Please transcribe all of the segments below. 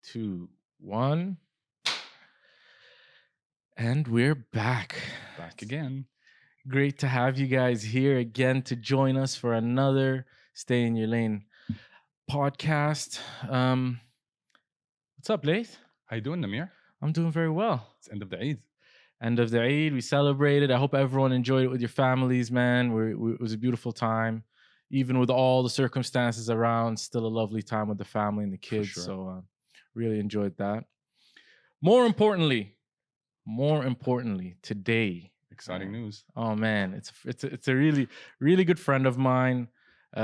2, 1. And we're back. Back again. Great to have you guys here again to join us for another Stay in Your Lane podcast. What's up, Laith? How you doing, Namir? I'm doing very well. It's end of the Eid. End of the Eid. We celebrated. I hope everyone enjoyed it with your families, man. It was a beautiful time. Even with all the circumstances around, still a lovely time with the family and the kids. Sure. So really enjoyed that. More importantly, today, exciting news. Oh man, it's a really, really good friend of mine,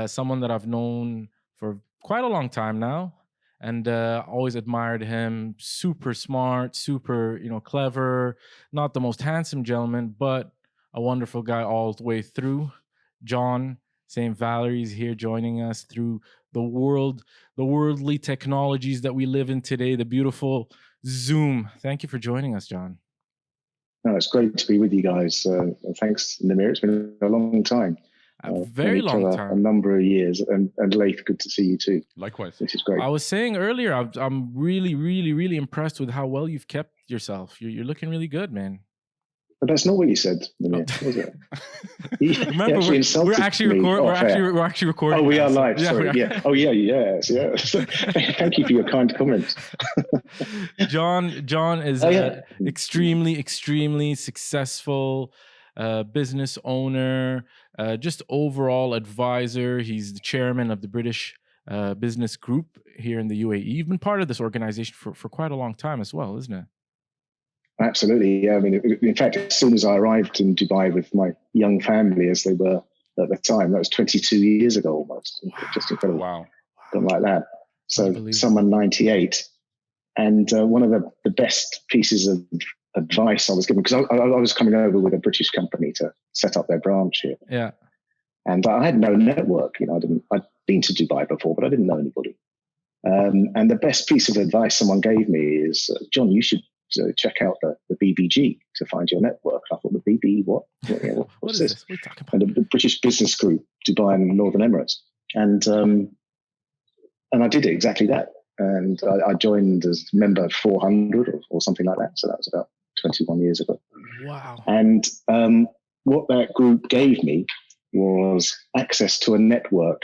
someone that I've known for quite a long time now, and always admired him. Super smart, super clever. Not the most handsome gentleman, but a wonderful guy all the way through. John St. Valery is here joining us through the worldly technologies that we live in today. The beautiful Zoom. Thank you for joining us, John. No, it's great to be with you guys. Thanks, Namir. It's been a long time. A very long time. A number of years. And Laith, good to see you too. Likewise. This is great. I was saying earlier, I'm really, really, really impressed with how well you've kept yourself. You're looking really good, man. But that's not what you said, Namir, was it? Remember, we're actually recording. Oh, we are live. Yeah, sorry. Yeah. Oh, yeah. Yes. Thank you for your kind comments. John is extremely, extremely successful business owner, just overall advisor. He's the chairman of the British business group here in the UAE. You've been part of this organization for quite a long time as well, isn't it? Absolutely. Yeah. I mean, in fact, as soon as I arrived in Dubai with my young family, as they were at the time, that was 22 years ago almost. Wow. Just incredible. Wow. Something like that. So someone 98. And one of the best pieces of advice I was given, because I was coming over with a British company to set up their branch here. Yeah. And I had no network. I'd been to Dubai before, but I didn't know anybody. And the best piece of advice someone gave me is, John, you should check out the BBG to find your network. I thought, the BB, what? What's this? What are you talking about? And the British Business Group, Dubai and Northern Emirates. And I did exactly that. And I joined as member 400 or something like that. So that was about 21 years ago. Wow. And what that group gave me was access to a network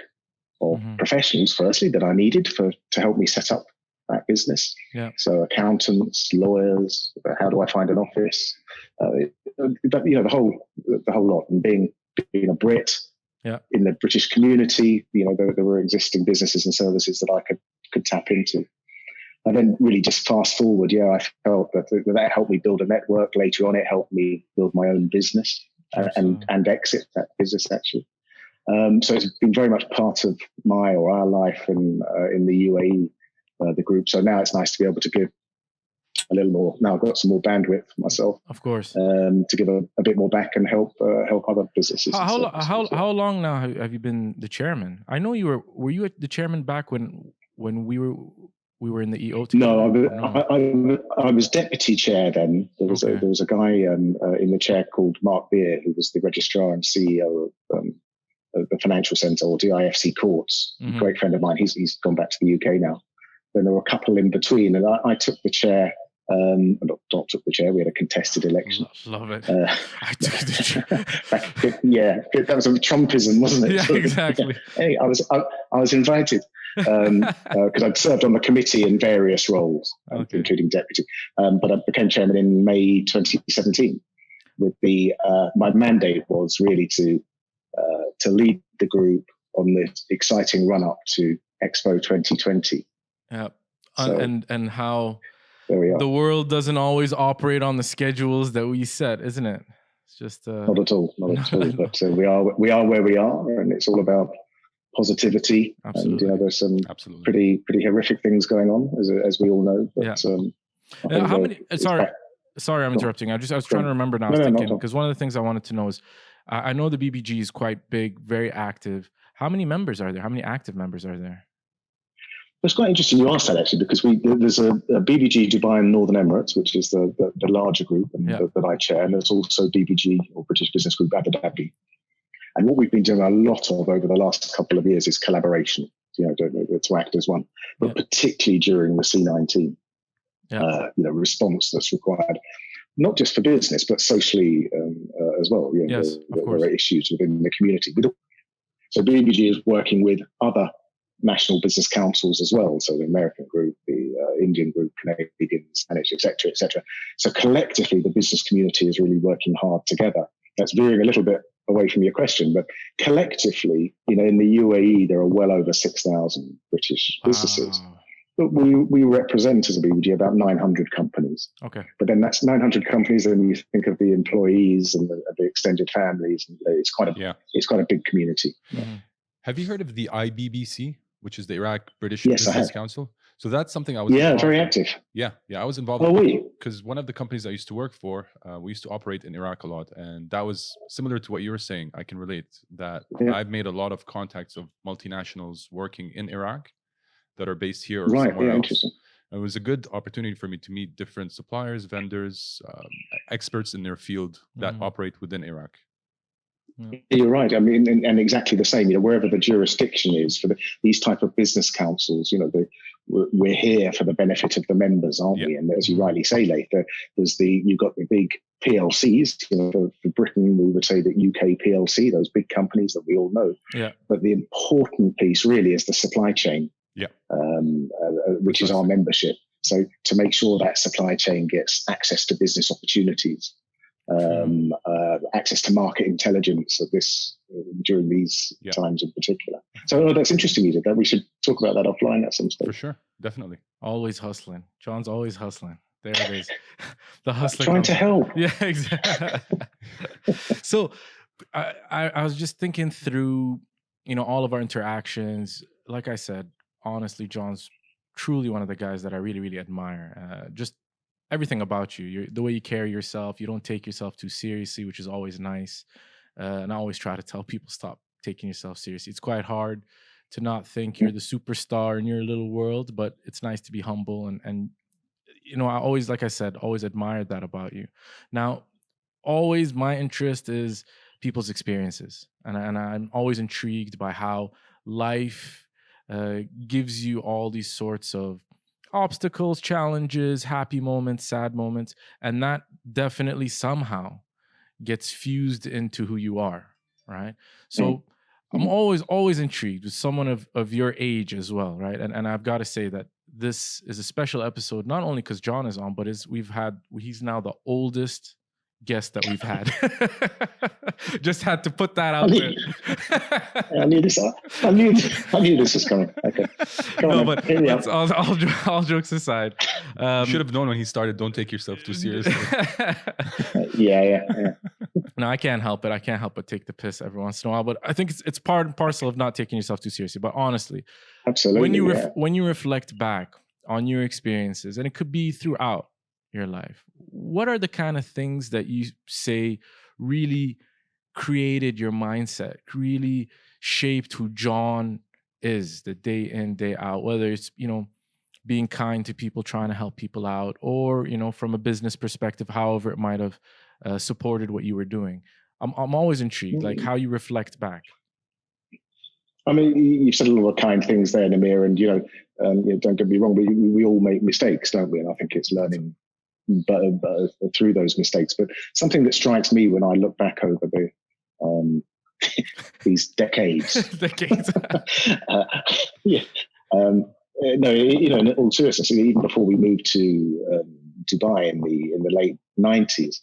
of professionals, firstly, that I needed to help me set up that business. Yeah. So accountants, lawyers, how do I find an office? The whole lot. And being a Brit in the British community, there were existing businesses and services that I could tap into. And then really just fast forward, I felt that helped me build a network. Later on, it helped me build my own business and exit that business actually. So it's been very much part of our life in the UAE. The group. So now it's nice to be able to give a little more. Now I've got some more bandwidth myself, of course, to give a bit more back and help other businesses. How long now have you been the chairman? I know you were you the chairman back when we were in the EO together? No, I was deputy chair then. There was a guy in the chair called Mark Beer, who was the registrar and CEO of the Financial Centre, or DIFC Courts. A great friend of mine. He's gone back to the UK now. Then there were a couple in between, and I took the chair. Not took the chair. We had a contested election. Love it. I took the chair. That was a Trumpism, wasn't it? Yeah, exactly. Hey, I was invited because I'd served on the committee in various roles, including deputy. But I became chairman in May 2017. With my mandate was really to lead the group on this exciting run up to Expo 2020. Yeah, so, and how the world doesn't always operate on the schedules that we set, isn't it? It's just not at all. But we are where we are, and it's all about positivity. Absolutely. And there's some pretty horrific things going on, as we all know. But, how many? Sorry, I'm interrupting. I was trying to remember now. I was thinking, because one of the things I wanted to know is, I know the BBG is quite big, very active. How many members are there? How many active members are there? It's quite interesting you asked that, actually, because there's a BBG Dubai and Northern Emirates, which is the larger group that I chair, and there's also BBG, or British Business Group, Abu Dhabi. And what we've been doing a lot of over the last couple of years is collaboration. to act as one, but particularly during the C19 response that's required, not just for business but socially as well. Yes, there are issues within the community. So BBG is working with other national business councils as well. So the American group, the Indian group, Canadian, Spanish, etc., etc. So collectively, the business community is really working hard together. That's veering a little bit away from your question, but collectively, in the UAE, there are well over 6,000 British businesses. But we represent as a BBG about 900 companies. Okay. But then that's 900 companies, and you think of the employees and the extended families, and it's quite a big community. Mm-hmm. Have you heard of the IBBC, which is the Iraq British Yes, Business Council? So that's something I was involved very in. active. Yeah, I was involved because one of the companies I used to work for, we used to operate in Iraq a lot, and that was similar to what you were saying. I can relate that I've made a lot of contacts of multinationals working in Iraq that are based here or somewhere else. Interesting. It was a good opportunity for me to meet different suppliers, vendors, experts in their field that operate within Iraq. You're right. I mean, and exactly the same. Wherever the jurisdiction is for these type of business councils, we're here for the benefit of the members, aren't we? And as you rightly say, Leith, you've got the big PLCs. For Britain, we would say the UK PLC, those big companies that we all know. Yeah. But the important piece really is the supply chain. Yeah. Which is our membership. So to make sure that supply chain gets access to business opportunities, access to market intelligence of this during these times in particular. So that's interesting you did that. We should talk about that offline at some stage. For sure, definitely. Always hustling. John's always hustling. There it is. The hustling. Trying to help. Yeah, exactly. So I was just thinking through, all of our interactions. Like I said, honestly, John's truly one of the guys that I really, really admire. Just everything about you, the way you carry yourself. You don't take yourself too seriously, which is always nice. And I always try to tell people, stop taking yourself seriously. It's quite hard to not think you're the superstar in your little world, but it's nice to be humble. And I always, like I said, always admired that about you. Now, always my interest is people's experiences. And I'm always intrigued by how life gives you all these sorts of obstacles, challenges, happy moments, sad moments, and that definitely somehow gets fused into who you are, right? So I'm always intrigued with someone of your age as well, right? And I've got to say that this is a special episode, not only because John is on, but he's now the oldest guest that we've had. Just had to put that out there. I knew this was coming. Okay. But all jokes aside, you should have known when he started. Don't take yourself too seriously. Yeah. No, I can't help it. I can't help but take the piss every once in a while. But I think it's part and parcel of not taking yourself too seriously. But honestly, absolutely, when you reflect back on your experiences, and it could be throughout your life, what are the kind of things that you say really created your mindset, really shaped who John is the day in, day out, whether it's, being kind to people, trying to help people out, or, from a business perspective, however it might have supported what you were doing. I'm always intrigued, like how you reflect back. I mean, you've said a lot of kind things there, Namir, and don't get me wrong, we all make mistakes, don't we? And I think it's learning but through those mistakes. But something that strikes me when I look back over these decades. No, in all seriousness, even before we moved to Dubai in the late 90s,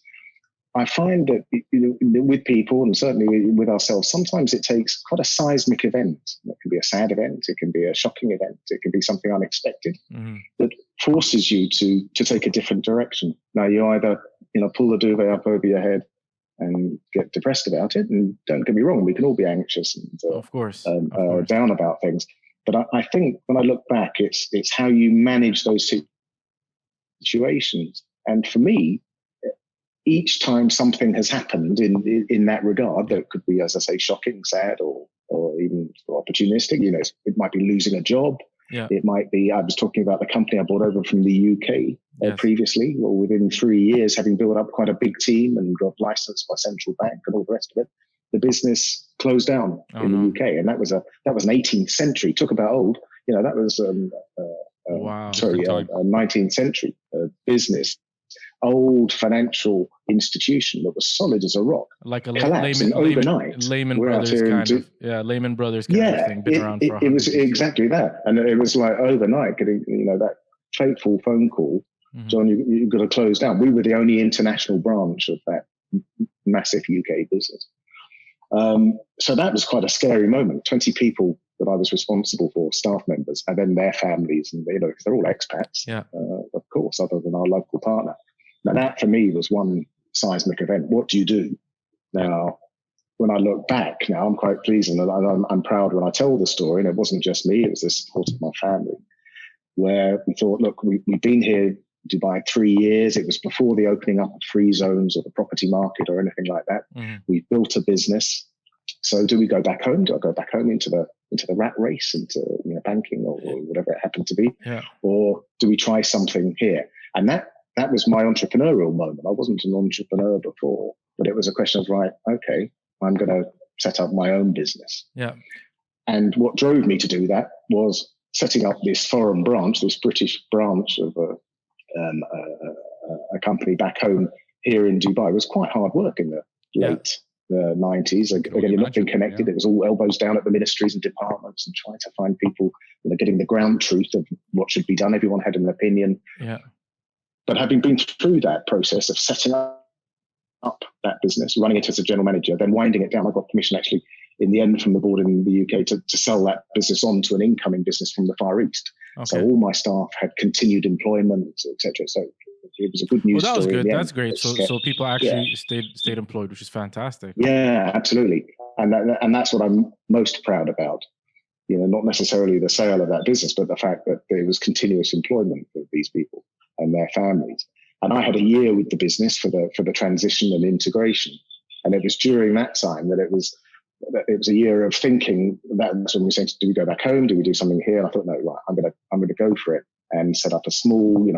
I find that with people, and certainly with ourselves, sometimes it takes quite a seismic event. It can be a sad event, it can be a shocking event, it can be something unexpected that forces you to take a different direction. Now, you either pull the duvet up over your head and get depressed about it, and don't get me wrong, we can all be anxious and of course. Down about things. But I think when I look back, it's how you manage those situations. And for me, each time something has happened in that regard, that could be, as I say, shocking, sad, or even opportunistic. It might be losing a job. Yeah. It might be, I was talking about the company I brought over from the UK previously, or within 3 years, having built up quite a big team and got licensed by central bank and all the rest of it. the business closed down in the UK, and that was an 18th century. Talk about old. That was wow. Sorry, a 19th century business, old financial institution that was solid as a rock, like a overnight. Lehman Brothers kind of, Lehman Brothers kind of thing. Been around for 100 it was years. exactly that, and it was like overnight getting that fateful phone call. Mm-hmm. John, you've got to close down. We were the only international branch of that massive UK business. So that was quite a scary moment. 20 people that I was responsible for, staff members, and then their families, and because they're all expats, of course, other than our local partner. Now that for me was one seismic event. What do you do? Now, when I look back now, I'm quite pleased, and I'm proud when I tell the story, and it wasn't just me, it was the support of my family, where we thought, look, we've been here Dubai 3 years. It was before the opening up of free zones or the property market or anything like that. Mm-hmm. We built a business. So do we go back home? Do I go back home into the rat race, into banking or whatever it happened to be? Yeah. Or do we try something here? And that was my entrepreneurial moment. I wasn't an entrepreneur before, but it was a question of, right, okay, I'm going to set up my own business. Yeah. And what drove me to do that was setting up this foreign branch, this British branch of a company back home here in Dubai. It was quite hard work in the late the 90s. Again, you're not being connected. It was all elbows down at the ministries and departments and trying to find people, getting the ground truth of what should be done. Everyone had an opinion. Yeah. But having been through that process of setting up that business, running it as a general manager, then winding it down, I got permission actually in the end from the board in the UK to sell that business on to an incoming business from the Far East. Okay. So all my staff had continued employment, etc. So it was a good news story. Well, that was good. That's end. great. So people actually stayed employed, which is fantastic. Yeah, absolutely. And that's what I'm most proud about. Not necessarily the sale of that business, but the fact that there was continuous employment of these people and their families. And I had a year with the business for the transition and integration. And it was during that time that it was a year of thinking. That's when we were saying, do we go back home? Do we do something here? And I thought, no, right, I'm gonna go for it and set up a small,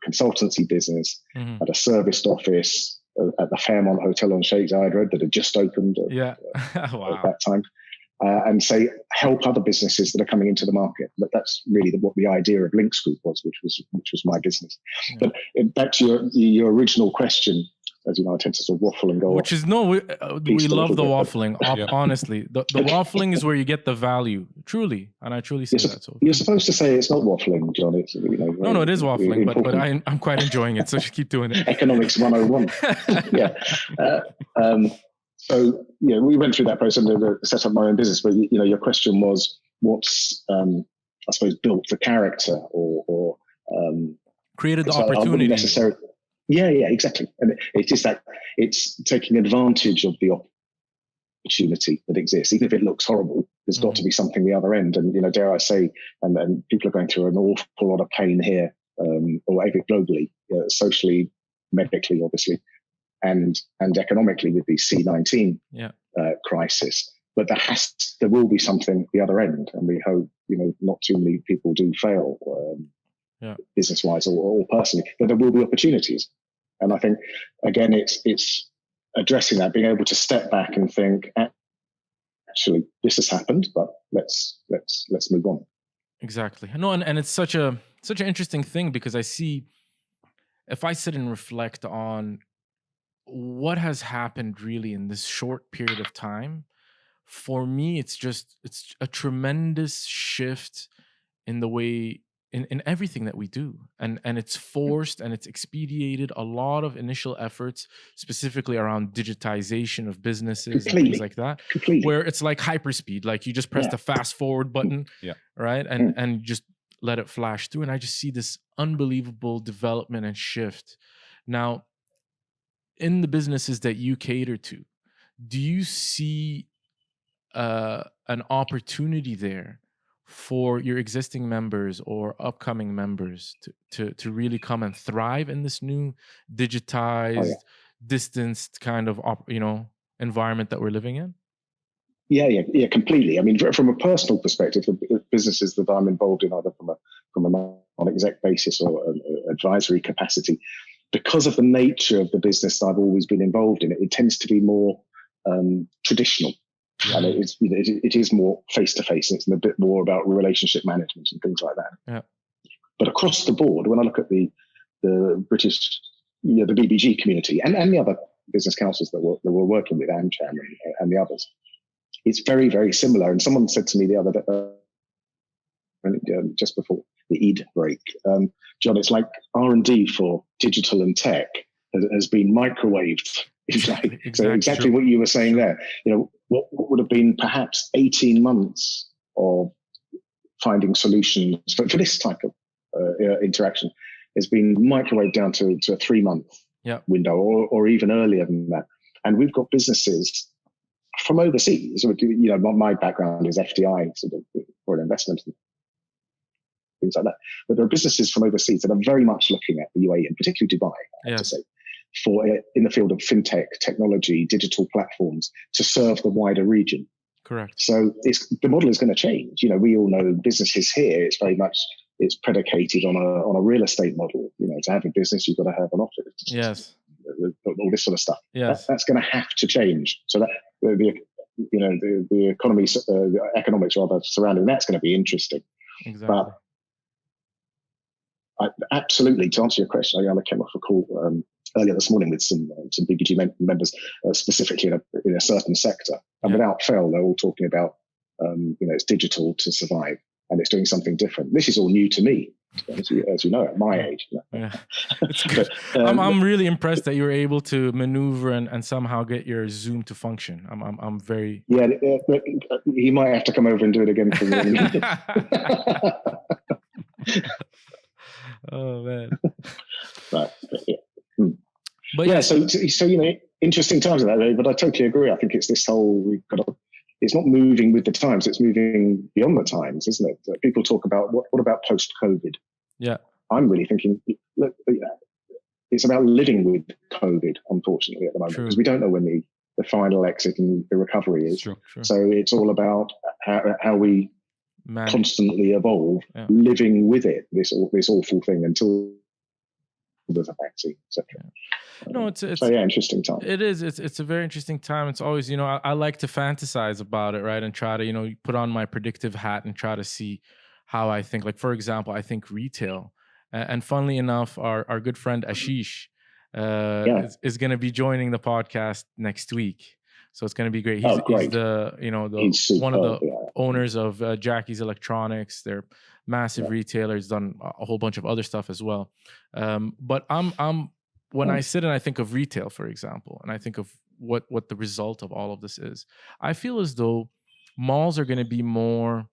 consultancy business Mm-hmm. at a serviced office at the Fairmont Hotel on Sheikh Zayed Road that had just opened Wow. at that time. And help other businesses that are coming into the market. But that's really what the idea of Links Group was, which was my business. Yeah. But back to your original question, as you know, I tend to sort of waffle and go. Which is we love the waffling. Honestly, the waffling is where you get the value, truly, and I truly say that. So you're supposed to say it's not waffling, John. It's no, it is waffling, but I'm quite enjoying it. So just keep doing it. Economics 101. Yeah. So we went through that process to set up my own business. But your question was, what's I suppose built the character or created the opportunity. Yeah, exactly. And it is that it's taking advantage of the opportunity that exists, even if it looks horrible. There's got to be something the other end, and dare I say, and people are going through an awful lot of pain here, or even globally, socially, medically, obviously. And economically with the C-19 crisis, but there will be something the other end, and we hope not too many people do fail, business-wise or personally, but there will be opportunities. And I think again, it's addressing that, being able to step back and think, actually, this has happened, but let's move on. Exactly. No, and it's such an interesting thing, because I see, if I sit and reflect on what has happened really in this short period of time, for me, it's a tremendous shift in the way, in everything that we do. And it's forced and it's expedited a lot of initial efforts, specifically around digitization of businesses and things like that, where it's like hyperspeed, like you just press the fast forward button, right? And just let it flash through. And I just see this unbelievable development and shift. Now, in the businesses that you cater to, do you see an opportunity there for your existing members or upcoming members to really come and thrive in this new digitized, distanced kind of environment that we're living in? Yeah, completely. I mean, from a personal perspective, the businesses that I'm involved in, either from a non-exec basis or an advisory capacity, because of the nature of the business I've always been involved in, it tends to be more traditional. And it is more face-to-face. It's a bit more about relationship management and things like that. Yeah. But across the board, when I look at the British, the BBG community and the other business councils that we're working with, AmCham and the others, it's very, very similar. And someone said to me the other day, just before the Eid break, John, it's like R&D for digital and tech has been microwaved. Exactly what you were saying there. What would have been perhaps 18 months of finding solutions for this type of interaction has been microwaved down to a 3-month window or even earlier than that. And we've got businesses from overseas. My background is FDI, sort of foreign investment and things like that. But there are businesses from overseas that are very much looking at the UAE and particularly Dubai, I have to say, in the field of fintech, technology, digital platforms to serve the wider region. Correct. So the model is going to change. We all know businesses here, it's predicated on a real estate model. To have a business, you've got to have an office. Yes. All this sort of stuff. Yes. That's going to have to change. So that the economy, the economics rather surrounding that's going to be interesting. Exactly. But absolutely, to answer your question, I came off a call earlier this morning with some BBG members, specifically in a certain sector, and without fail, they're all talking about it's digital to survive, and it's doing something different. This is all new to me, as you know, at my age. Yeah, it's good. I'm really impressed that you were able to maneuver and somehow get your Zoom to function. I'm very he might have to come over and do it again for me. Oh man. But yeah, so interesting times in that way. But I totally agree. I think it's this whole it's not moving with the times; it's moving beyond the times, isn't it? People talk about what about post-COVID? Yeah, I'm really thinking. Look, it's about living with COVID, unfortunately, at the moment, because we don't know when the final exit and the recovery is. True. So it's all about how we constantly evolve, living with it. This awful thing until there's a vaccine, etc. No, it's interesting time. It is. It's a very interesting time. It's always, I like to fantasize about it, right? And try to, put on my predictive hat and try to see how I think. Like, for example, I think retail. And funnily enough, our good friend Ashish is going to be joining the podcast next week. So it's going to be great. He's the one of the owners of Jackie's Electronics. They're massive retailers, done a whole bunch of other stuff as well. But when I sit and I think of retail, for example, and I think of what the result of all of this is, I feel as though malls are going to be more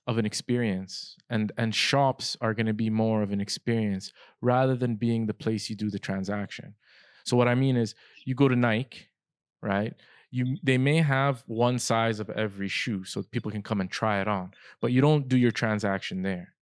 of an experience and shops are going to be more of an experience rather than being the place you do the transaction. So what I mean is you go to Nike, right? They may have one size of every shoe so people can come and try it on, but you don't do your transaction there,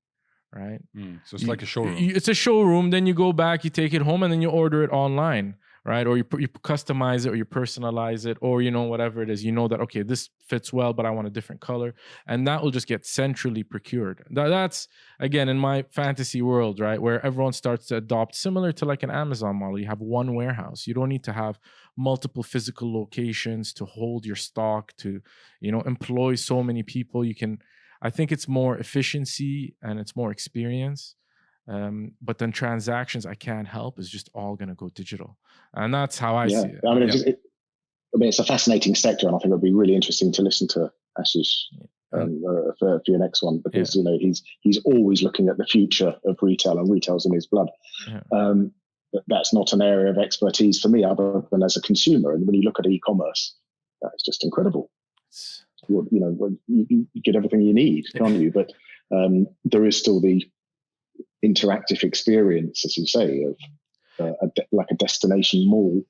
right? So it's like a showroom. It's a showroom. Then you go back, you take it home, and then you order it online, right? Or you customize it, or you personalize it, or whatever it is. You know that okay, this fits well, but I want a different color, and that will just get centrally procured. That's again in my fantasy world, right, where everyone starts to adopt similar to like an Amazon model. You have one warehouse. You don't need to have multiple physical locations to hold your stock, to employ so many people. I think it's more efficiency and it's more experience. But then transactions, I can't help, is just all going to go digital. And that's how I see it. I mean, it's a fascinating sector, and I think it'll be really interesting to listen to Ashish for your next one, because he's always looking at the future of retail, and retail's in his blood. But that's not an area of expertise for me, other than as a consumer. And when you look at e-commerce, that's just incredible. You get everything you need, can't you? But there is still the interactive experience, as you say, of like a destination mall.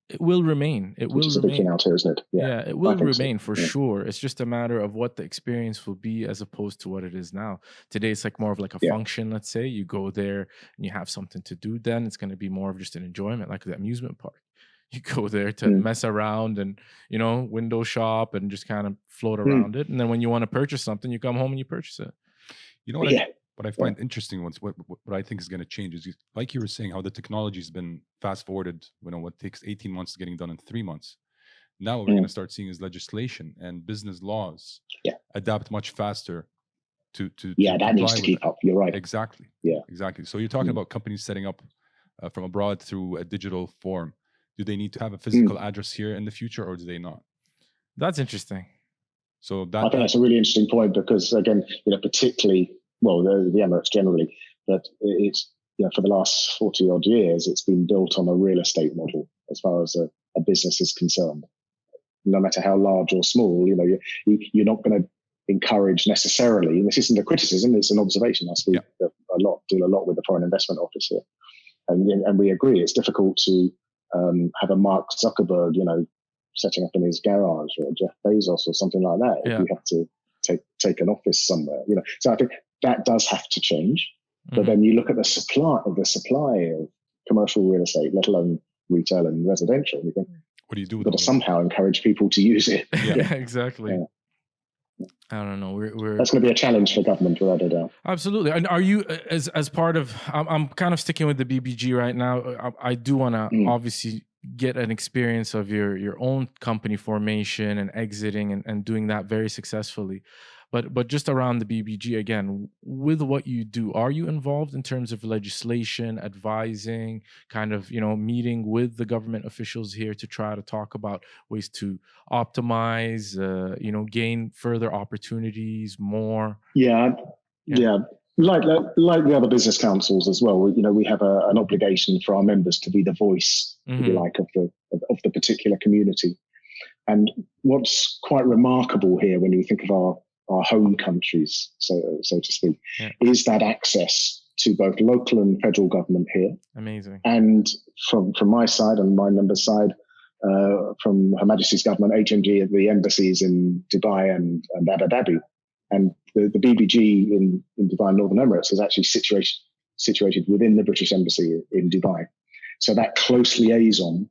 It will remain. It will remain. A big thing out here, isn't it? Yeah, it will remain for sure. It's just a matter of what the experience will be as opposed to what it is now. Today, it's like more of like a function. Let's say you go there and you have something to do. Then it's going to be more of just an enjoyment, like the amusement park. You go there to mess around and window shop and just kind of float around it. And then when you want to purchase something, you come home and you purchase it. You know what I find interesting, what I think is going to change is, like you were saying, how the technology has been fast forwarded. What takes 18 months getting done in 3 months. Now what we're going to start seeing is legislation and business laws adapt much faster to that needs to keep up. You're right. Exactly. Yeah. Exactly. So you're talking about companies setting up from abroad through a digital form. Do they need to have a physical address here in the future, or do they not? That's interesting. So I think that's a really interesting point, because again, particularly, well, the Emirates generally, but it's, for the last 40 odd years, it's been built on a real estate model as far as a business is concerned. No matter how large or small, you're not going to encourage necessarily, and this isn't a criticism, it's an observation. I speak deal a lot with the Foreign Investment Office here. And we agree it's difficult to have a Mark Zuckerberg, setting up in his garage, or Jeff Bezos or something like that. If you have to take an office somewhere, So I think that does have to change. But then you look at the supply of commercial real estate, let alone retail and residential. You think, what do you do with it? But to somehow encourage people to use it. Yeah, exactly. Yeah. I don't know. That's going to be a challenge for government, without a doubt. Absolutely. And are you, as part of? I'm kind of sticking with the BBG right now. I do want to obviously get an experience of your own company formation and exiting and doing that very successfully. But just around the BBG again, with what you do, are you involved in terms of legislation, advising, kind of, meeting with the government officials here to try to talk about ways to optimize, gain further opportunities, more? Yeah. Like the other business councils as well, we have an obligation for our members to be the voice, if you like, of the particular community. And what's quite remarkable here, when you think of our home countries, so to speak, is that access to both local and federal government here. Amazing. And from my side and my members' side, from Her Majesty's government, HMG at the embassies in Dubai and Abu Dhabi. And the BBG in Dubai, Northern Emirates, is actually situated within the British Embassy in Dubai. So that close liaison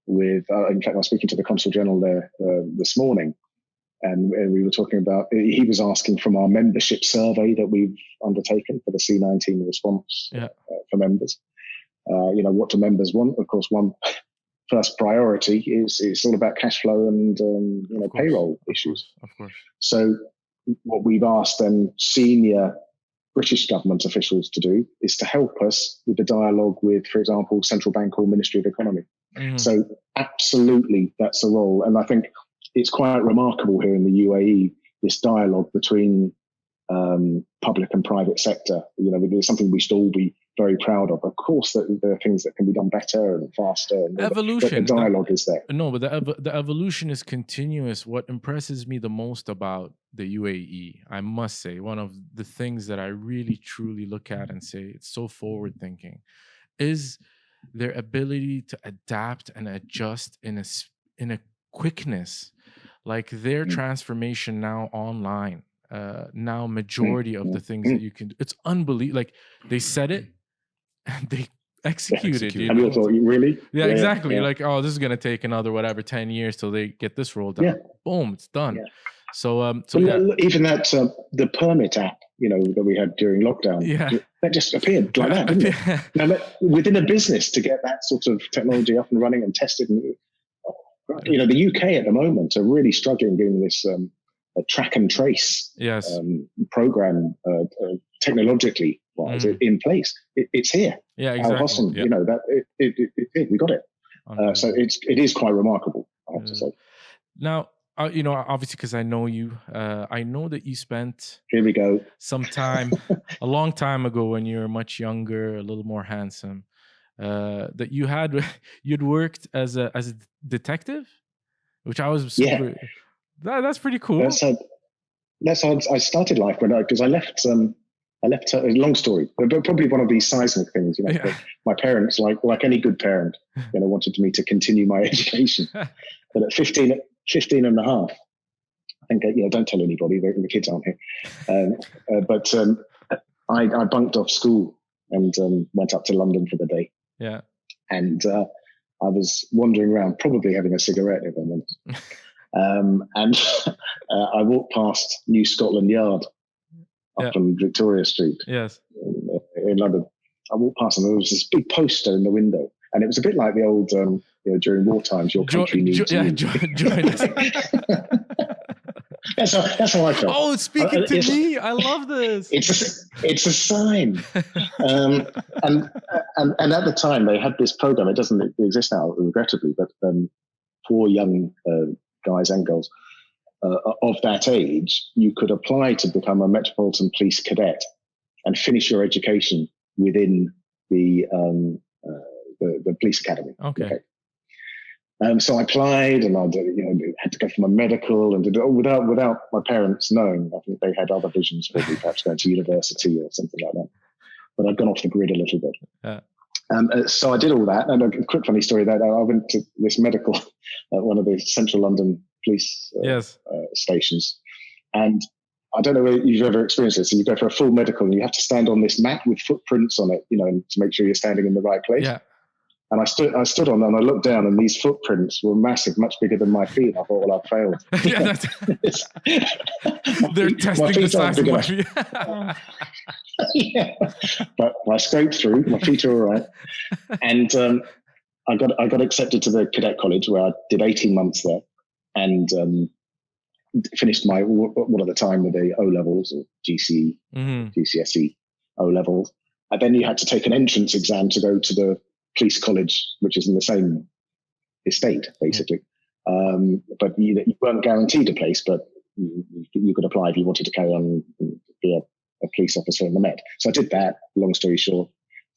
with, in fact, I was speaking to the Consul General there this morning, and we were talking about, he was asking from our membership survey that we've undertaken for the C19 response for members, what do members want? Of course, one first priority is it's all about cash flow and payroll issues. Of course. So what we've asked then senior British government officials to do is to help us with the dialogue with, for example, Central Bank or Ministry of Economy. So absolutely, that's a role. And I think it's quite remarkable here in the UAE, this dialogue between public and private sector. It's something we should all be very proud of. Of course, there are things that can be done better and faster. And evolution. The dialogue is there. No, but the evolution is continuous. What impresses me the most about the UAE, I must say, one of the things that I really truly look at and say it's so forward thinking, is their ability to adapt and adjust in a quickness. Like their transformation now online. Now majority of the things that you can do, it's unbelievable. Like they said it and they executed. And you thought, really? Yeah, exactly. Like, oh, this is gonna take another 10 years till they get this rolled out. Boom, it's done. So even that the permit app, that we had during lockdown, that just appeared like that, didn't it? Now, within a business to get that sort of technology up and running and tested, the UK at the moment are really struggling doing this a track and trace program technologically wise in place. It's here. Yeah, exactly. How awesome! We got it. So it is quite remarkable, I have to say. Now, obviously, because I know you, I know that you spent here we go some time a long time ago when you were much younger, a little more handsome. That you'd worked as a detective, which I was super. That's pretty cool. That's how I started life because I left. A long story, but probably one of these seismic things. My parents, like any good parent, wanted me to continue my education. But at 15 and a half, I think don't tell anybody. The kids aren't here. But I bunked off school and went up to London for the day. Yeah. And I was wandering around, probably having a cigarette, if I'm honest. And I walked past New Scotland Yard up from Victoria Street in London. I walked past and there was this big poster in the window. And it was a bit like the old during war times, your country needs you. Join us. That's how I felt. Oh, it's speaking to me. I love this. It's a sign. And at the time they had this program. It doesn't exist now, regrettably, but for young guys and girls of that age, you could apply to become a Metropolitan Police cadet and finish your education within the police academy. Okay. So I applied, and I had to go for my medical, and did it all without my parents knowing. I think they had other visions for me, perhaps going to university or something like that. But I'd gone off the grid a little bit. Yeah. So I did all that, and a quick funny story that I went to this medical at one of the central London police stations, and I don't know if you've ever experienced this. So you go for a full medical, and you have to stand on this mat with footprints on it, to make sure you're standing in the right place. Yeah. And I stood on them, and I looked down, and these footprints were massive, much bigger than my feet. I thought, well, I failed. They're testing the size of my feet. Yeah, but I scraped through. My feet are all right, and I got accepted to the cadet college, where I did 18 months there, and finished my one at the time with the O levels or GCSE O levels, and then you had to take an entrance exam to go to the police college, which is in the same estate, basically. But you weren't guaranteed a place, but you could apply if you wanted to carry on and be a police officer in the Met. So I did that, long story short,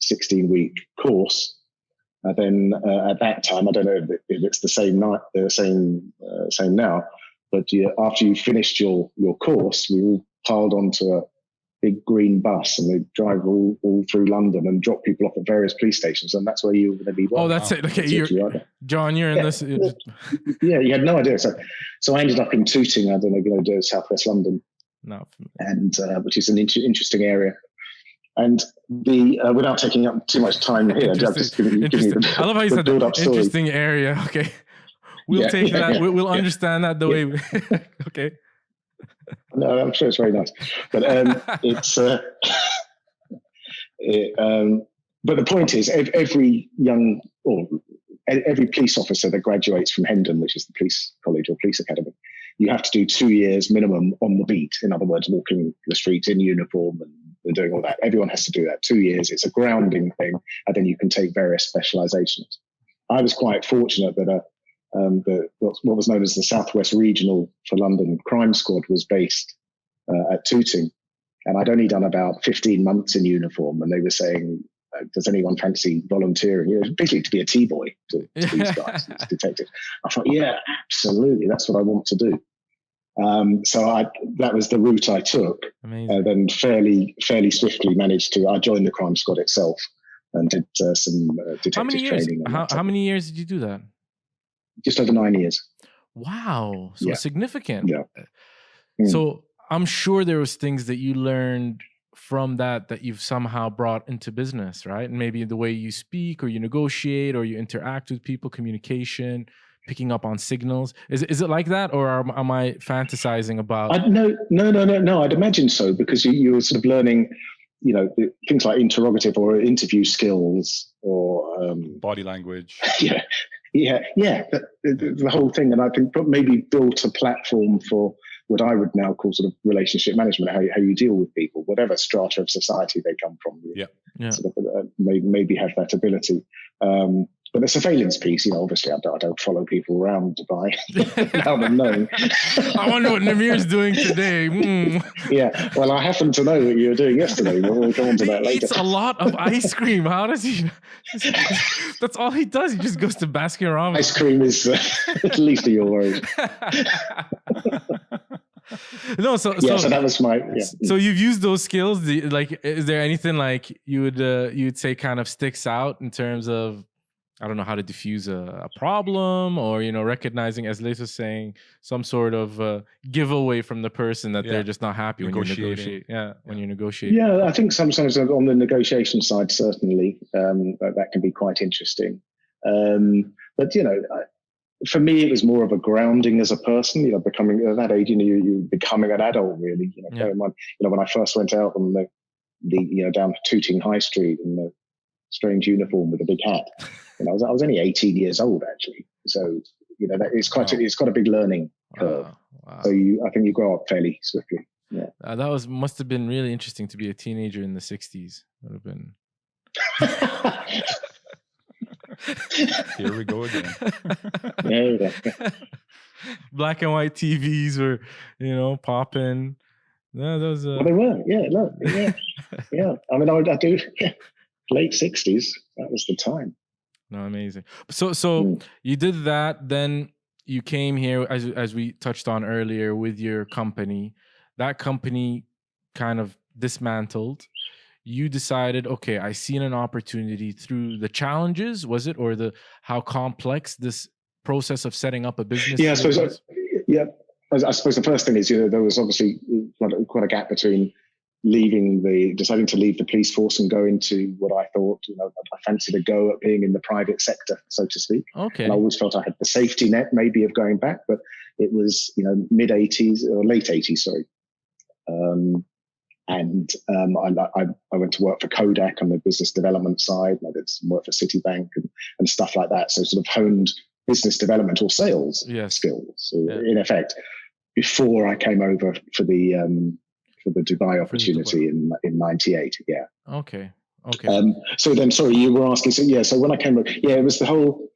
16-week course. And then at that time, I don't know if it's the same now, but after you finished your course, we all piled onto a big green bus, and they drive all through London and drop people off at various police stations, and that's where you were going to be. Oh, that's it. Okay, John, you're in this. Yeah, you had no idea. So I ended up in Tooting. I don't know if you know Southwest London. No. And which is an interesting area. And without taking up too much time here, just give me I love how you said that. Interesting area. Okay, we'll take that. Yeah. We'll understand that the way. Okay. No, I'm sure it's very nice, but it's. But the point is, every every police officer that graduates from Hendon, which is the police college or police academy, you have to do 2 years minimum on the beat. In other words, walking the streets in uniform and doing all that. Everyone has to do that 2 years. It's a grounding thing, and then you can take various specializations. I was quite fortunate that what was known as the Southwest Regional for London Crime Squad was based at Tooting, and I'd only done about 15 months in uniform, and they were saying, does anyone fancy volunteering? Basically to be a T-boy to these guys, these detectives. I thought, yeah, absolutely, that's what I want to do. So that was the route I took. Then fairly swiftly I joined the crime squad itself and did some detective training. How many years did you do that? Just over 9 years. Wow. So significant. Yeah. So I'm sure there was things that you learned from that you've somehow brought into business, right? And maybe the way you speak or you negotiate or you interact with people, communication, picking up on signals. Is it like that, or am I fantasizing about? No. I'd imagine so, because you were sort of learning, things like interrogative or interview skills or body language. Yeah. The whole thing, and I think maybe built a platform for what I would now call sort of relationship management, how you deal with people, whatever strata of society they come from. Yeah. Sort of, maybe have that ability. But the surveillance piece, obviously I don't follow people around Dubai without them knowing. I wonder what Namir's doing today. Yeah, well, I happen to know what you were doing yesterday, but we'll come on to that later. He eats a lot of ice cream. How does he? That's all he does. He just goes to Baskin Robbins. Ice cream is at least of your worries. No, so that was my. Yeah. So you've used those skills. Is there anything like you'd say kind of sticks out in terms of, I don't know, how to diffuse a problem, or recognizing, as Liz was saying, some sort of giveaway from the person that they're just not happy when you negotiate. When you negotiate. Yeah, I think sometimes on the negotiation side, certainly that can be quite interesting. But for me, it was more of a grounding as a person. Becoming at that age, you're becoming an adult, really. When I first went out on the down Tooting High Street in the strange uniform with a big hat. I was only 18 years old actually. So, it's got a big learning curve. Wow. So I think you grow up fairly swiftly. Yeah. That must have been really interesting to be a teenager in the 60s. Would have been. Here we go again. Yeah. Black and white TVs were, popping. No, those. Well, they were. Yeah. Look. Yeah. Yeah. I mean, I do. Yeah. Late 60s. That was the time. No, amazing. So you did that. Then you came here, as we touched on earlier, with your company. That company kind of dismantled. You decided, okay, I seen an opportunity through the challenges, was it, or how complex this process of setting up a business? Yeah, I suppose. I suppose the first thing is, there was obviously quite a gap between deciding to leave the police force and go into what I thought, I fancied a go at being in the private sector, so to speak. Okay. And I always felt I had the safety net maybe of going back, but it was, mid 80s or late 80s, sorry. I went to work for Kodak on the business development side. I did some work for Citibank and stuff like that. So sort of honed business development or sales skills, in effect, before I came over for the Dubai opportunity in 98. Yeah. Okay. So then, sorry, you were asking. So when I came over, it was the whole.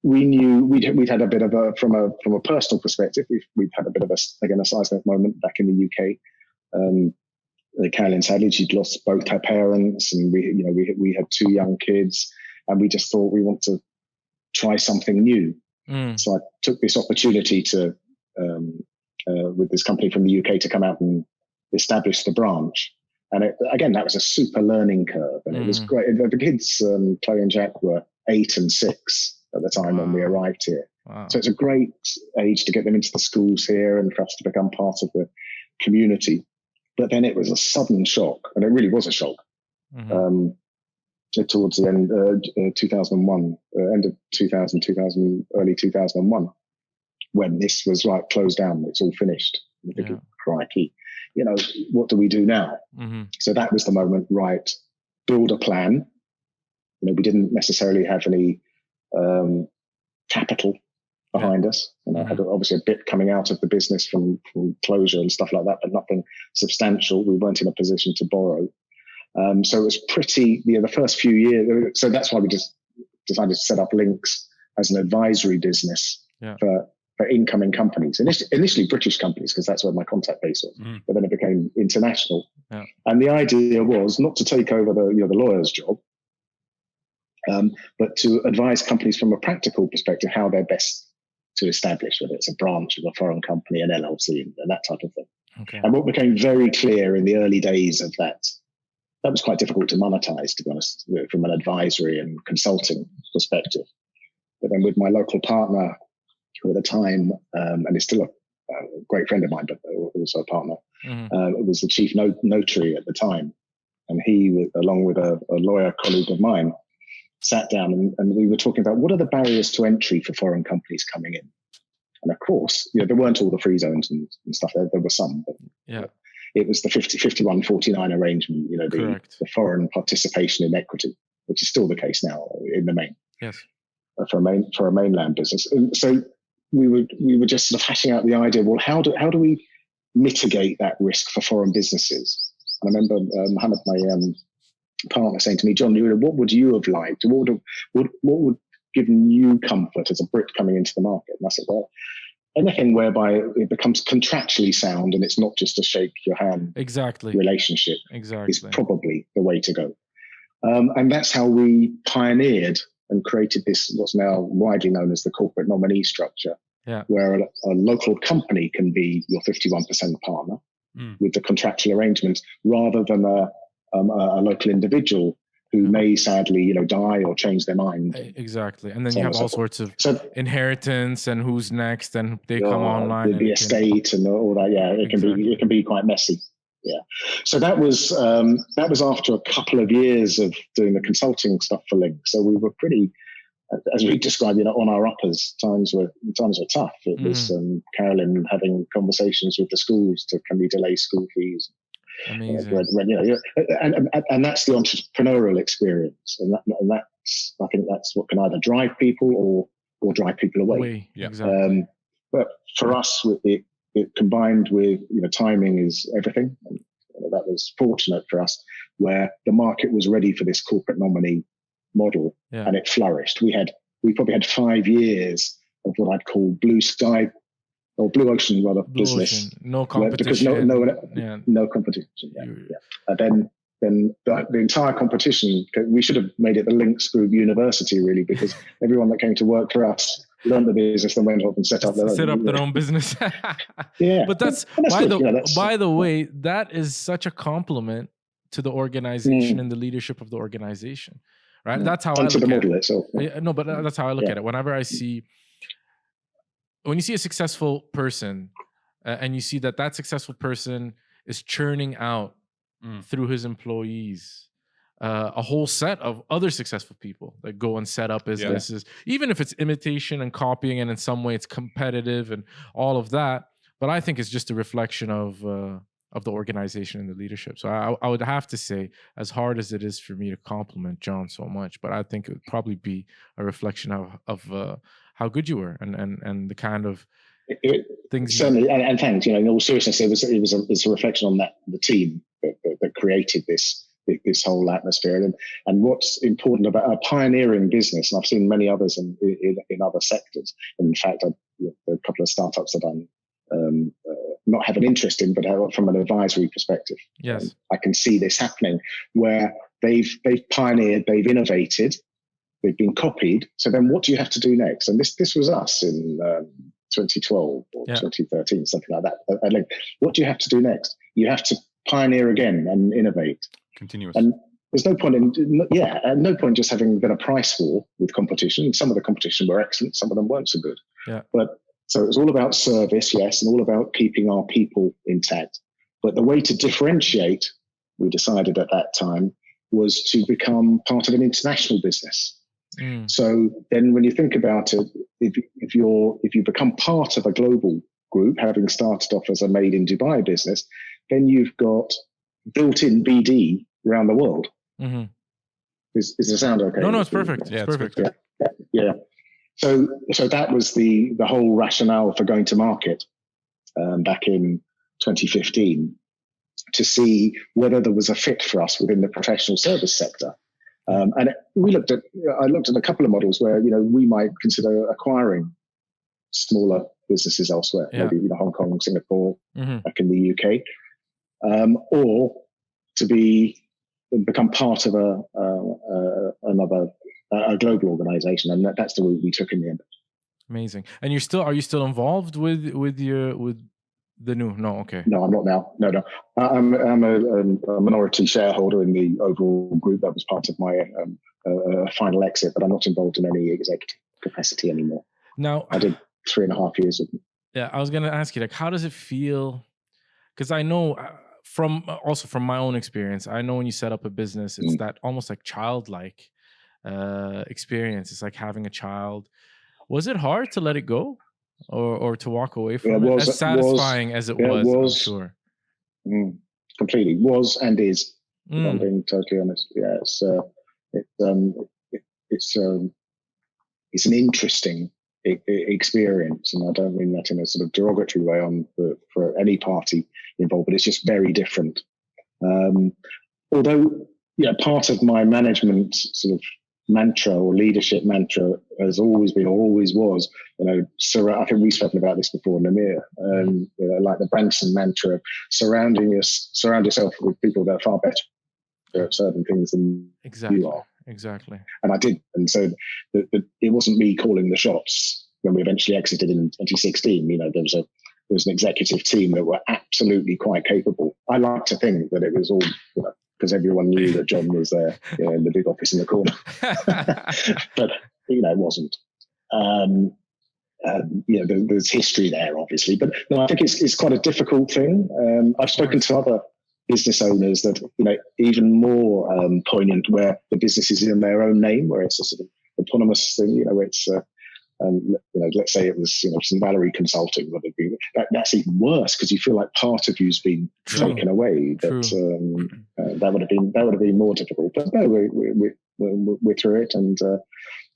We knew we'd had a bit of from a personal perspective. We've had a bit of a seismic moment back in the UK. Carolyn sadly, she'd lost both her parents, and we had 2 young kids, and we just thought we want to try something new. So I took this opportunity to with this company from the UK to come out and establish the branch. And again, that was a super learning curve, and it was great. The kids, Chloe and Jack, were 8 and 6 at the time when we arrived here. Wow. So it's a great age to get them into the schools here and for us to become part of the community. But then it was a sudden shock, and it really was a shock. Towards the end, 2001, end of 2000, early 2001, when this was closed down, it's all finished. We think, crikey, what do we do now? So that was the moment, right? Build a plan. We didn't necessarily have any capital behind us. And I had obviously a bit coming out of the business from closure and stuff like that, but nothing substantial. We weren't in a position to borrow. So it was pretty, the first few years. So that's why we just decided to set up Links as an advisory business for incoming companies. Initially British companies, because that's where my contact base was, but then it became international. Yeah. And the idea was not to take over the lawyer's job, but to advise companies from a practical perspective how they're best to establish, whether it's a branch of a foreign company, an LLC, and that type of thing. Okay. And what became very clear in the early days of that was quite difficult to monetize, to be honest, from an advisory and consulting perspective. But then with my local partner, who at the time, and is still a great friend of mine, but also a partner, was the chief notary at the time. And he, along with a lawyer colleague of mine, sat down and we were talking about what are the barriers to entry for foreign companies coming in. And of course, there weren't all the free zones and stuff. There were some, but it was the 51-49 arrangement, the foreign participation in equity, which is still the case now in the main. Yes. For a mainland business. And so we were just sort of hashing out the idea, well, how do we mitigate that risk for foreign businesses? And I remember Mohammed, my partner, saying to me, John, what would you have liked? What would given you comfort as a Brit coming into the market? And I said, well, anything whereby it becomes contractually sound and it's not just a shake your hand relationship is probably the way to go. And that's how we pioneered and created this, what's now widely known as the corporate nominee structure, where a local company can be your 51% partner with the contractual arrangements, rather than a local individual who may sadly, die or change their mind. Exactly. And then you have all sorts of inheritance and who's next, and they come online. The estate and all that. Yeah, it can be quite messy. Yeah. So that was after a couple of years of doing the consulting stuff for Link. So we were pretty, as we described, on our uppers. Times were tough. It was Carolyn having conversations with the schools to, can we delay school fees? Amazing. And that's the entrepreneurial experience, and that's, I think that's what can either drive people or drive people away. Yeah, exactly. But for us, it combined with, timing is everything. And that was fortunate for us, where the market was ready for this corporate nominee model, and it flourished. We probably had 5 years of what I'd call blue sky or blue ocean business. Ocean. No competition. Because no competition. And then the entire competition, we should have made it the Links Group University, really, because everyone that came to work for us learned the business and went off and set up their own business. But that's by the way, that is such a compliment to the organization and the leadership of the organization, right? That's how I look at it. No, but that's how I look at it. Whenever when you see a successful person and you see that successful person is churning out through his employees a whole set of other successful people that go and set up businesses, even if it's imitation and copying, and in some way it's competitive and all of that. But I think it's just a reflection of the organization and the leadership. So I would have to say, as hard as it is for me to compliment John so much, but I think it would probably be a reflection of how good you were and the kind of things. Certainly, and thanks. In all seriousness, it was a reflection on the team that created this whole atmosphere. And what's important about a pioneering business, and I've seen many others in other sectors. In fact, a couple of startups that I'm not have an interest in, but from an advisory perspective, I can see this happening where they've pioneered, they've innovated, they've been copied. So then what do you have to do next? And this was us in 2012 or 2013, something like that. What do you have to do next? You have to pioneer again and innovate. Continuous. And there's no point no point just having been a price war with competition. Some of the competition were excellent, some of them weren't so good. But so it was all about service, yes, and all about keeping our people intact. But the way to differentiate, we decided at that time, was to become part of an international business. So then when you think about it, if you become part of a global group, having started off as a made in Dubai business, then you've got built-in BD around the world. Does it sound okay? No, it's perfect. Yeah, it's perfect. Yeah. So that was the whole rationale for going to market back in 2015, to see whether there was a fit for us within the professional service sector. And I looked at a couple of models where we might consider acquiring smaller businesses elsewhere, maybe Hong Kong, Singapore, back in the UK, or to become part of a global organization, and that's the route we took in the end. Amazing. And are you still involved with the new? No, okay. No, I'm not now. No. I'm a minority shareholder in the overall group. That was part of my final exit, but I'm not involved in any executive capacity anymore. Now, I did 3.5 years of. Yeah, I was going to ask you, how does it feel? Because I know from my own experience, I know when you set up a business, it's that almost like childlike experience. It's like having a child. Was it hard to let it go? Or to walk away from it? As satisfying as it was, I'm sure. Completely. Was and is. If I'm being totally honest. Yeah, it's an interesting experience, and I don't mean that in a sort of derogatory way for any party involved, but it's just very different. Although, part of my management sort of mantra or leadership mantra has always been, or always was, I think we've spoken about this before, Namir, like the Branson mantra, surround yourself with people that are far better at certain things than you are. Exactly. And I did. And so it wasn't me calling the shots when we eventually exited in 2016. There was an executive team that were absolutely quite capable. I like to think that it was all, because everyone knew that John was there in the big office in the corner. But, it wasn't. There's history there, obviously. But no, I think it's quite a difficult thing. I've spoken to other business owners that, even more poignant, where the business is in their own name, where it's a sort of autonomous thing, where it's, let's say it was, some Valery Consulting, that's even worse because you feel like part of you's been taken away. That would have been more difficult. But no, we're through it, and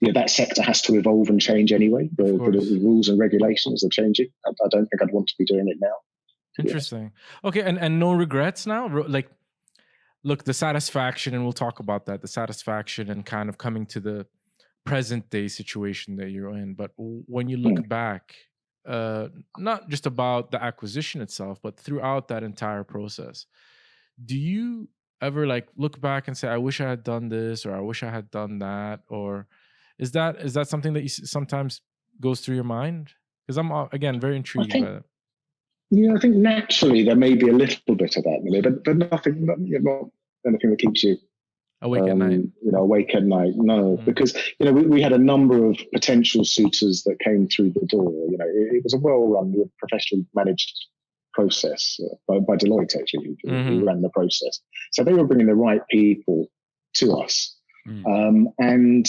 that sector has to evolve and change anyway. The rules and regulations are changing. I don't think I'd want to be doing it now. Interesting. Okay, and no regrets now? Like, look, the satisfaction, and we'll talk about that, the satisfaction and kind of coming to the present day situation that you're in. But when you look back, not just about the acquisition itself, but throughout that entire process, do you ever like look back and say, I wish I had done this, or I wish I had done that? Or is that something that you sometimes goes through your mind? Because I'm, again, very intrigued by that. Yeah, I think naturally there may be a little bit of that, but nothing, not anything that keeps you awake at night. Awake at night. No, because we had a number of potential suitors that came through the door. It was a well-run, professionally managed process by Deloitte actually, who ran the process. So they were bringing the right people to us, and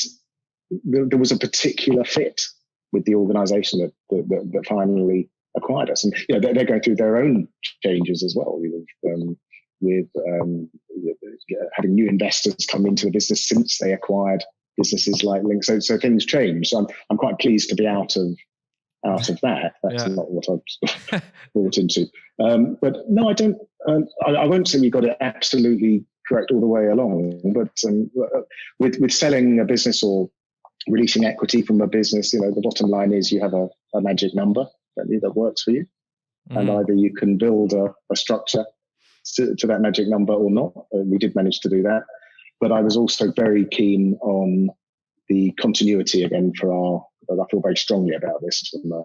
there was a particular fit with the organisation that finally acquired us, and they're going through their own changes as well, with having new investors come into the business since they acquired businesses like Link. So things change. So I'm quite pleased to be out of that. That's not what I was brought into. But no, I don't. I won't say we got it absolutely correct all the way along. But with selling a business or releasing equity from a business, the bottom line is you have a magic number that works for you, and either you can build a structure to that magic number or not. We did manage to do that, but I was also very keen on the continuity again I feel very strongly about this from a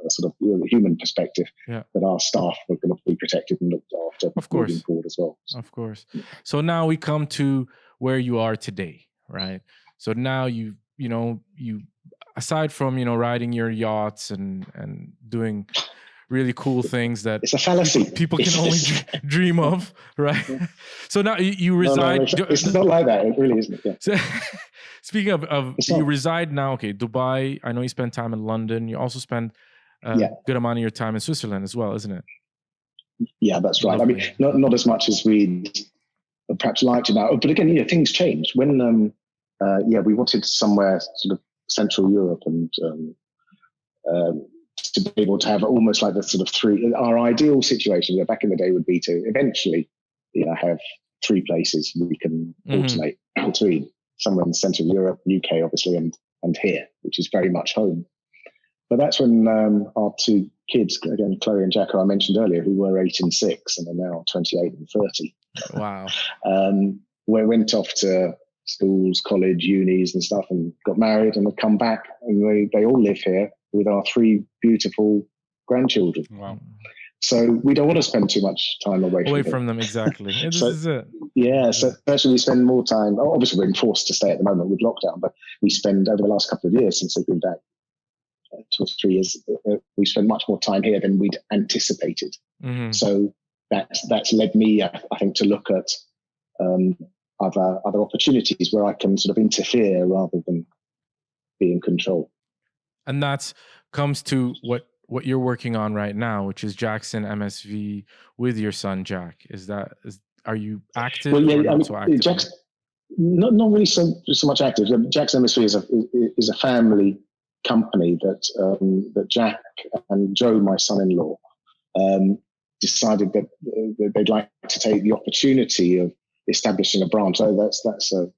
sort of human perspective, that our staff were going to be protected and looked after moving forward as well. Of course. So now we come to where you are today, right? So now you aside from riding your yachts and doing really cool things that it's a fallacy. People can only dream of, right? So now you reside. No, it's not like that. It really isn't. Yeah. So, speaking of you reside now, okay, Dubai. I know you spend time in London. You also spend a good amount of your time in Switzerland as well, isn't it? Yeah, that's right. Lovely. I mean, not as much as we'd perhaps liked to now. But again, things change. When we wanted somewhere sort of Central Europe and to be able to have almost like the sort of our ideal situation back in the day would be to eventually, have three places we can alternate between, somewhere in Central Europe, UK obviously, and here, which is very much home. But that's when our two kids, again, Chloe and Jack, who I mentioned earlier, who were 8 and 6 and are now 28 and 30. Wow. We went off to schools, college, unis and stuff, and got married and have come back, and they all live here with our 3 beautiful grandchildren. Wow. So we don't want to spend too much time away from them. Exactly. This is it. Yeah. So actually we spend more time, obviously we're enforced to stay at the moment with lockdown, but we spend over the last couple of years since they've been back, 2 or 3 years, we spend much more time here than we'd anticipated. So that's led me, I think, to look at other opportunities where I can sort of interfere rather than be in control. And that comes to what you're working on right now, which is Jackson MSV with your son Jack. Are you active? Well, or not so active? Jackson, not really so much active. Jackson MSV is a family company that Jack and Joe, my son-in-law, decided that they'd like to take the opportunity of establishing a branch. So that's a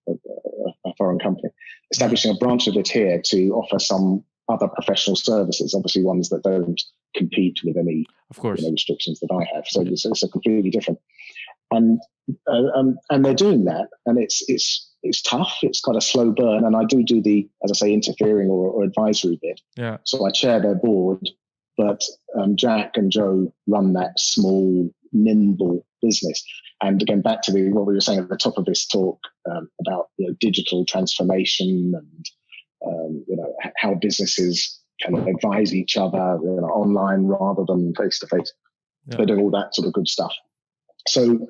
foreign company. Establishing a branch of it here to offer some other professional services, obviously ones that don't compete with any restrictions that I have. So it's a completely different. And they're doing that, and it's tough. It's got a slow burn, and I do the, as I say, interfering or advisory bit. Yeah. So I chair their board, but Jack and Joe run that small, nimble business. And again, back to what we were saying at the top of this talk about digital transformation and how businesses can advise each other online rather than face to face. They're doing all that sort of good stuff. So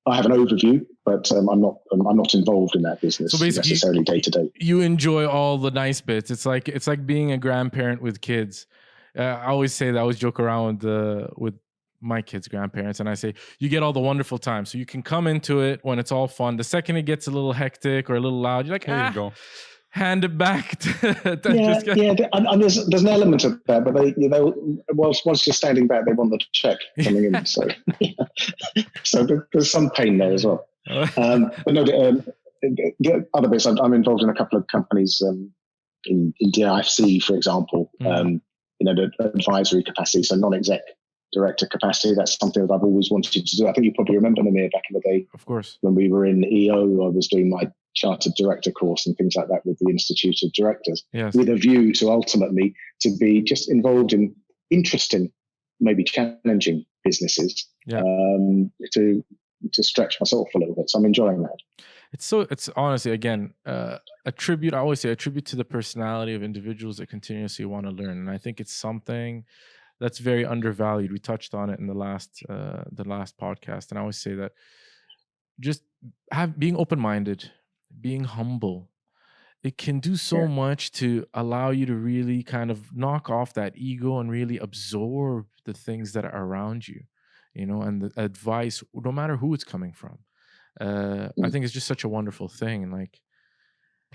I have an overview, but I'm not involved in that business necessarily day to day. You enjoy all the nice bits. It's like being a grandparent with kids. I always say that. I always joke around with my kids' grandparents, and I say, you get all the wonderful times, so you can come into it when it's all fun. The second it gets a little hectic or a little loud, you're like, there you go. Hand it back. And there's an element of that, but they once you're standing back, they want the check coming in. So, so there's some pain there as well. But no, the other bits, I'm involved in a couple of companies in DIFC, for example. The advisory capacity, so non-exec director capacity. That's something that I've always wanted to do. I think you probably remember me back in the day. Of course. When we were in EO, I was doing my chartered director course and things like that with the Institute of Directors, with a view to ultimately to be just involved in interesting, maybe challenging businesses, to stretch myself a little bit. So I'm enjoying that. It's honestly, again, I always say a tribute to the personality of individuals that continuously want to learn. And I think it's something that's very undervalued. We touched on it in the last podcast. And I always say that just being open-minded, being humble, it can do so much to allow you to really kind of knock off that ego and really absorb the things that are around you, and the advice, no matter who it's coming from. I think it's just such a wonderful thing. And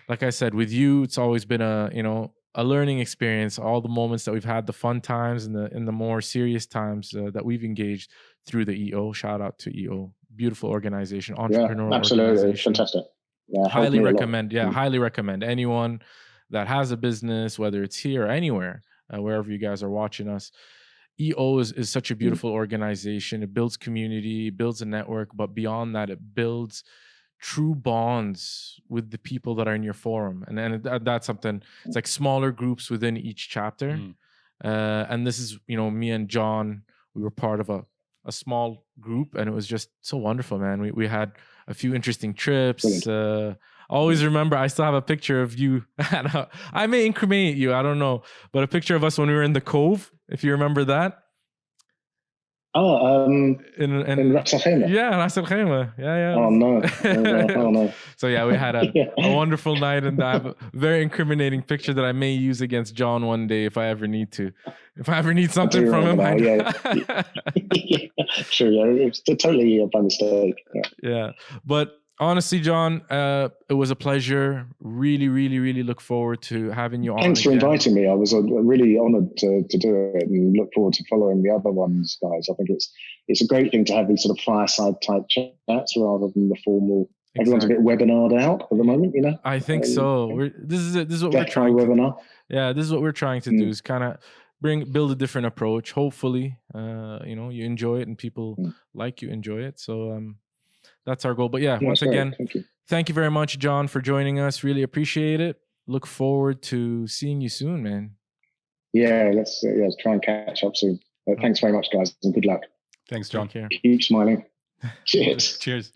like I said, with you, it's always been a learning experience. All the moments that we've had, the fun times and the more serious times that we've engaged through the EO. Shout out to EO, beautiful organization, entrepreneurial organization. Fantastic. Yeah, highly recommend. Yeah, highly recommend anyone that has a business, whether it's here or anywhere, wherever you guys are watching us. EO is such a beautiful organization. It builds community, builds a network, but beyond that, it builds true bonds with the people that are in your forum. And that's something, it's like smaller groups within each chapter. And this is, me and John, we were part of a small group, and it was just so wonderful, man. We had a few interesting trips. Always remember, I still have a picture of you. I may incriminate you, I don't know, but a picture of us when we were in the Cove, if you remember that. In Ras Al Khaimah. Yeah, Ras Al Khaimah. Yeah. Oh no. Oh no. So yeah, we had a wonderful night, and I have a very incriminating picture that I may use against John one day if I ever need to. If I ever need something from him. Sure, it's totally by mistake. Yeah. But honestly, John, it was a pleasure. Really, really, really look forward to having you on. Thanks for inviting me. I was really honoured to do it, and look forward to following the other ones, guys. I think it's a great thing to have these sort of fireside type chats rather than the formal. Exactly. Everyone's a bit webinared out at the moment, I think so. This is what we're trying. Webinar. This is what we're trying to do. Is kind of build a different approach. Hopefully, you enjoy it and people like you enjoy it. So that's our goal. But once again, thank you very much, John, for joining us. Really appreciate it. Look forward to seeing you soon, man. Yeah, let's try and catch up soon. Thanks very much, guys, and good luck. Thanks, John. Keep smiling. Cheers. Cheers.